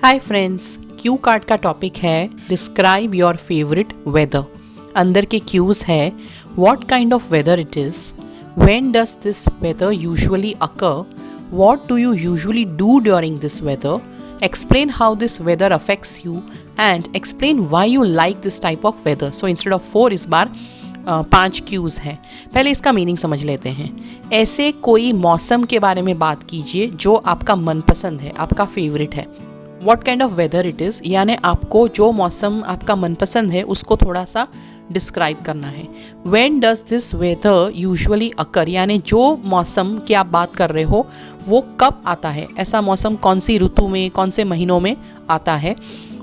हाय friends, cue card का topic है describe your favourite weather. अंदर के क्यूज है what kind of weather it is, when does this weather usually occur, what do you usually do during this weather, explain how this weather affects you and explain why you like this type of weather. So instead of 4 इस बार 5 cues हैं। पहले इसका meaning समझ लेते हैं। ऐसे कोई मौसम के बारे में बात कीजिए जो आपका मनपसंद है, आपका फेवरेट है। What kind of weather it is, यानी आपको जो मौसम आपका मनपसंद है उसको थोड़ा सा डिस्क्राइब करना है। When does this weather usually occur, यानी जो मौसम की आप बात कर रहे हो वो कब आता है, ऐसा मौसम कौन सी ऋतु में, कौन से महीनों में आता है।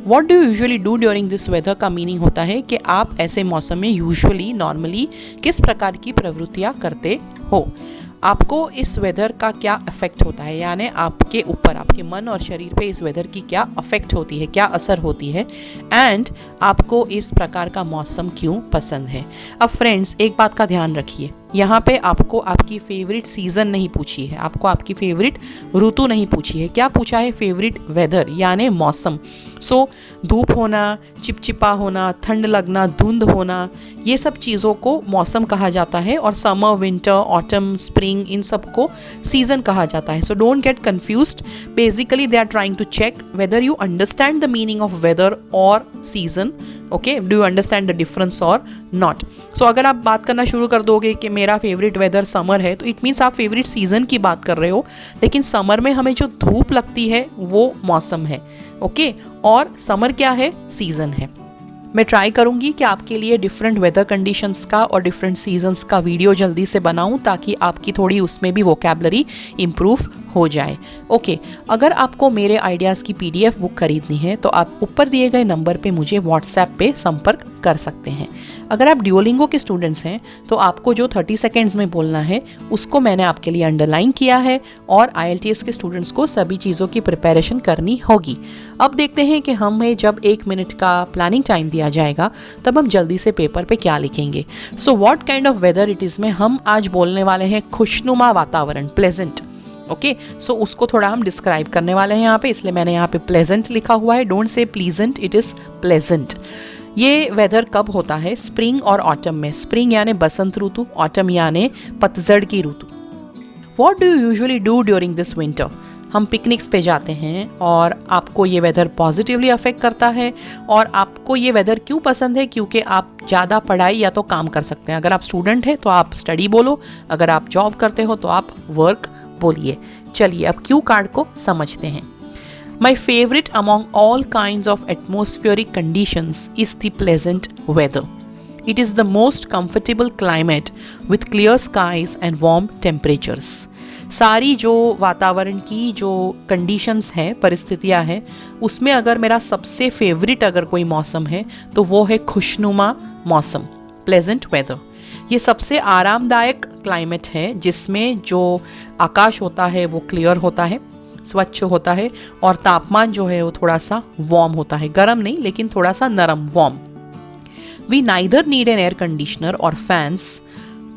What do usually do during this weather का मीनिंग होता है कि आप ऐसे मौसम में यूजुअली नॉर्मली किस प्रकार की प्रवृत्तियाँ करते हो। आपको इस वेदर का क्या इफेक्ट होता है, यानी आपके ऊपर, आपके मन और शरीर पे इस वेदर की क्या इफेक्ट होती है, क्या असर होती है, एंड आपको इस प्रकार का मौसम क्यों पसंद है। अब फ्रेंड्स, एक बात का ध्यान रखिए, यहाँ पे आपको आपकी फेवरेट सीज़न नहीं पूछी है, आपको आपकी फेवरेट ऋतु नहीं पूछी है। क्या पूछा है? फेवरेट वेदर यानी मौसम। सो धूप होना, चिपचिपा होना, ठंड लगना, धुंध होना, ये सब चीज़ों को मौसम कहा जाता है। और समर, विंटर, ऑटम, स्प्रिंग, इन सब को सीज़न कहा जाता है। So don't get confused. Basically they are trying to check whether you understand the meaning of weather और season. Okay, do you understand the difference or not. So अगर आप बात करना शुरू कर दोगे कि मेरा फेवरेट वेदर समर है, तो इट मीन्स आप फेवरेट सीजन की बात कर रहे हो। लेकिन समर में हमें जो धूप लगती है वो मौसम है, ओके, और समर क्या है? सीजन है। मैं ट्राई करूंगी कि आपके लिए डिफरेंट वेदर कंडीशंस का और डिफरेंट सीजन्स का वीडियो जल्दी से बनाऊं, ताकि आपकी थोड़ी उसमें भी वोकैबलरी इम्प्रूव हो जाए। ओके, अगर आपको मेरे आइडियाज़ की PDF बुक खरीदनी है तो आप ऊपर दिए गए नंबर पे मुझे व्हाट्सएप पे संपर्क कर सकते हैं। अगर आप ड्यूओलिंगो के स्टूडेंट्स हैं तो आपको जो 30 सेकेंड्स में बोलना है उसको मैंने आपके लिए अंडरलाइन किया है, और IELTS के स्टूडेंट्स को सभी चीज़ों की प्रिपरेशन करनी होगी। अब देखते हैं कि हमें जब 1 मिनट का प्लानिंग टाइम दिया जाएगा तब हम जल्दी से पेपर पे क्या लिखेंगे। So what kind of weather it is में हम आज बोलने वाले हैं खुशनुमा वातावरण, प्लेजेंट। ओके, सो उसको थोड़ा हम डिस्क्राइब करने वाले हैं यहाँ पे, इसलिए मैंने यहाँ पे प्लेजेंट लिखा हुआ है। Don't say pleasant, it is pleasant. ये वेदर कब होता है? स्प्रिंग और ऑटम में। स्प्रिंग यानी बसंत ऋतु, ऑटम यानी पतझड़ की ऋतु। What do you usually do during this winter? हम पिकनिक्स पे जाते हैं और आपको ये वेदर पॉजिटिवली अफेक्ट करता है। और आपको ये वेदर क्यों पसंद है? क्योंकि आप ज़्यादा पढ़ाई या तो काम कर सकते हैं। अगर आप स्टूडेंट हैं तो आप स्टडी बोलो, अगर आप जॉब करते हो तो आप वर्क बोलिए। चलिए अब क्यू कार्ड को समझते हैं। My favorite among all kinds of atmospheric conditions is the pleasant weather. It is the most comfortable climate with clear skies and warm temperatures. सारी जो वातावरण की जो कंडीशंस हैं, परिस्थितियां हैं, उसमें अगर मेरा सबसे फेवरेट अगर कोई मौसम है तो वो है खुशनुमा मौसम, प्लेजेंट वेदर। ये सबसे आरामदायक क्लाइमेट है जिसमें जो आकाश होता है वो क्लियर होता है, स्वच्छ होता है, और तापमान जो है वो थोड़ा सा वार्म होता है, गर्म नहीं लेकिन थोड़ा सा नरम, warm. We neither need an air conditioner और fans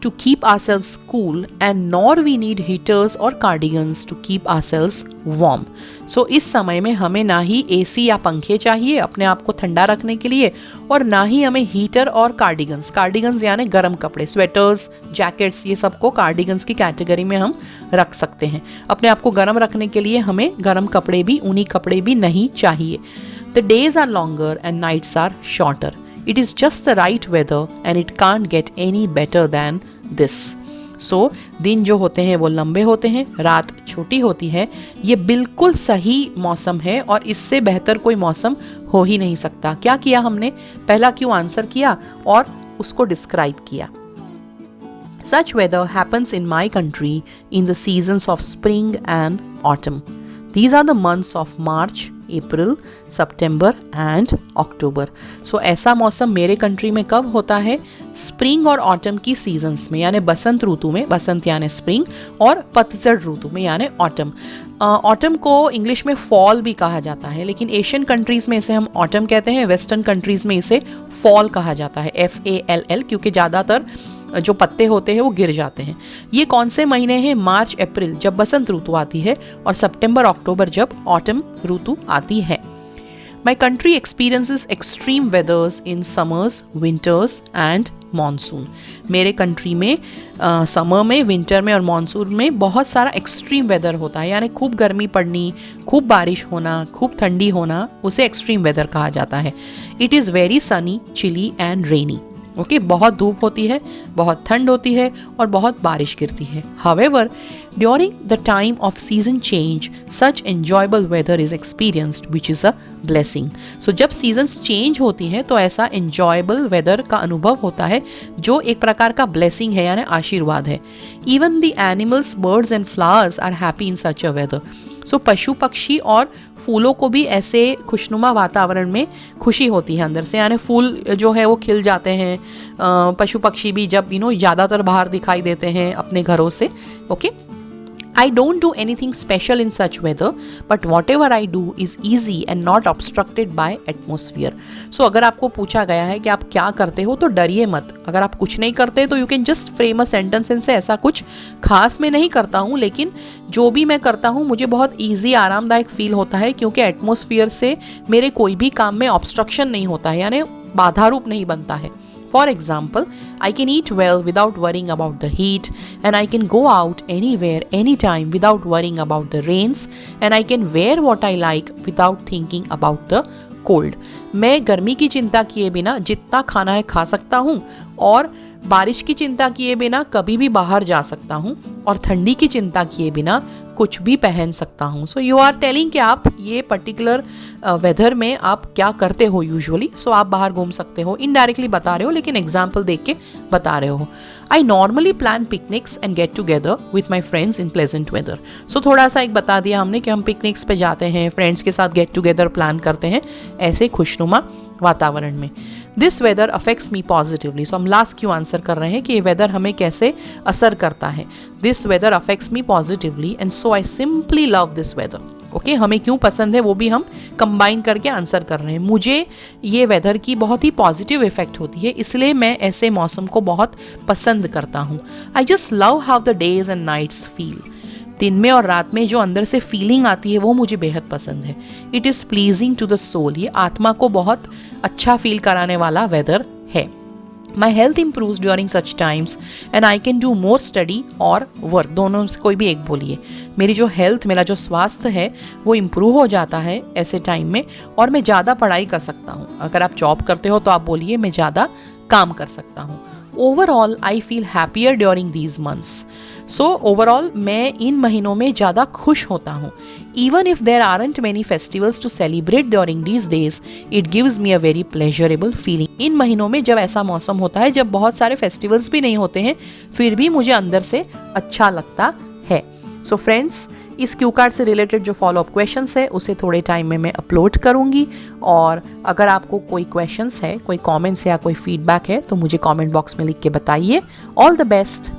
to keep ourselves cool, and nor we need heaters or cardigans to keep ourselves warm. So इस समय में हमें ना ही AC या पंखे चाहिए अपने आप को ठंडा रखने के लिए, और ना ही हमें हीटर और कार्डिगन्स यानी गर्म कपड़े, स्वेटर्स, जैकेट्स, ये सबको कार्डिगन्स की कैटेगरी में हम रख सकते हैं। अपने आप को गर्म रखने के लिए हमें गर्म कपड़े भी, ऊनी कपड़े भी नहीं चाहिए। The days are longer and nights are shorter. It is just the right weather and it can't get any better than this. So, दिन जो होते हैं वो लंबे होते हैं, रात छोटी होती है। ये बिल्कुल सही मौसम है और इससे बेहतर कोई मौसम हो ही नहीं सकता। क्या किया हमने? पहला क्यों आंसर किया और उसको डिस्क्राइब किया। Such weather happens in my country in the seasons of spring and autumn. These are the months of March, April, September and October. So ऐसा मौसम मेरे कंट्री में कब होता है? स्प्रिंग और ऑटम की सीजन्स में, यानी बसंत ऋतु में, बसंत यानी स्प्रिंग, और पतझड़ ऋतु में यानी ऑटम। ऑटम को इंग्लिश में फॉल भी कहा जाता है, लेकिन एशियन कंट्रीज़ में इसे हम ऑटम कहते हैं, वेस्टर्न कंट्रीज़ में इसे फॉल कहा जाता है, FALL, क्योंकि ज़्यादातर जो पत्ते होते हैं वो गिर जाते हैं। ये कौन से महीने हैं? मार्च अप्रैल जब बसंत ऋतु आती है और सितंबर अक्टूबर जब ऑटम ऋतु आती है। My country experiences extreme weathers in summers, winters and monsoon. मेरे कंट्री में समर में, विंटर में और मानसून में बहुत सारा एक्सट्रीम वेदर होता है, यानी खूब गर्मी पड़नी, खूब बारिश होना, खूब ठंडी होना, उसे एक्सट्रीम वेदर कहा जाता है। It is very sunny, chilly and rainy. Okay, बहुत धूप होती है, बहुत ठंड होती है और बहुत बारिश गिरती है। However, during the time of season change, such enjoyable weather is experienced, which is a blessing. So जब seasons change होती हैं तो ऐसा enjoyable weather का अनुभव होता है जो एक प्रकार का blessing है, यानी आशीर्वाद है। Even the animals, birds and flowers are happy in such a weather. सो पशु पक्षी और फूलों को भी ऐसे खुशनुमा वातावरण में खुशी होती है अंदर से, यानी फूल जो है वो खिल जाते हैं। पशु पक्षी भी जब ज़्यादातर बाहर दिखाई देते हैं अपने घरों से। Okay, I don't do anything special in such weather, but whatever I do is easy and not obstructed by atmosphere. So अगर आपको पूछा गया है कि आप क्या करते हो तो डरिए मत। अगर आप कुछ नहीं करते तो you can just frame a sentence and say ऐसा कुछ खास मैं नहीं करता हूँ, लेकिन जो भी मैं करता हूँ मुझे बहुत ईजी, आरामदायक फील होता है, क्योंकि एटमोसफियर से मेरे कोई भी काम में ऑब्स्ट्रक्शन नहीं होता है, यानी बाधा रूप नहीं बनता है। For example, I can eat well without worrying about the heat, and I can go out anywhere, anytime without worrying about the rains, and I can wear what I like without thinking about the cold. मैं गर्मी की चिंता किए बिना जितना खाना है खा सकता हूँ, और बारिश की चिंता किए बिना कभी भी बाहर जा सकता हूँ, और ठंडी की चिंता किए बिना कुछ भी पहन सकता हूँ। सो यू आर टेलिंग कि आप ये पर्टिकुलर वेदर में आप क्या करते हो यूजुअली। सो आप बाहर घूम सकते हो, इनडायरेक्टली बता रहे हो लेकिन एग्जाम्पल देख के बता रहे हो। I normally plan picnics and get together with my friends in pleasant weather. So थोड़ा सा एक बता दिया हमने कि हम पिकनिक्स पे जाते हैं, फ्रेंड्स के साथ गेट टुगेदर प्लान करते हैं ऐसे खुशनुमा वातावरण में। This weather affects me positively. So हम लास्ट क्यों आंसर कर रहे हैं कि ये वेदर हमें कैसे असर करता है। This weather affects me positively and so I simply love this weather. Okay, हमें क्यों पसंद है वो भी हम कंबाइन करके आंसर कर रहे हैं। मुझे ये वेदर की बहुत ही पॉजिटिव इफेक्ट होती है, इसलिए मैं ऐसे मौसम को बहुत पसंद करता हूँ। I just love how the days and nights feel. दिन में और रात में जो अंदर से फीलिंग आती है वो मुझे बेहद पसंद है। It is pleasing to the soul. ये आत्मा को बहुत अच्छा फील कराने वाला वेदर है। My health improves during such times and I can do more study और वर्क। दोनों से कोई भी एक बोलिए। मेरी जो हेल्थ, मेरा जो स्वास्थ्य है वो इम्प्रूव हो जाता है ऐसे टाइम में, और मैं ज़्यादा पढ़ाई कर सकता हूँ। अगर आप जॉब करते हो तो आप बोलिए मैं ज़्यादा काम कर सकता हूँ। Overall I feel happier during these months. So overall मैं इन महीनों में ज़्यादा खुश होता हूँ। Even if there aren't many festivals to celebrate during these days, it gives me a very pleasurable feeling. इन महीनों में जब ऐसा मौसम होता है, जब बहुत सारे फेस्टिवल्स भी नहीं होते हैं, फिर भी मुझे अंदर से अच्छा लगता है। सो फ्रेंड्स, इस क्यू कार्ड से रिलेटेड जो फॉलोअप क्वेश्चंस है उसे थोड़े टाइम में मैं अपलोड करूंगी, और अगर आपको कोई क्वेश्चंस है, कोई कमेंट्स या कोई फीडबैक है तो मुझे कमेंट बॉक्स में लिख के बताइए। All the best.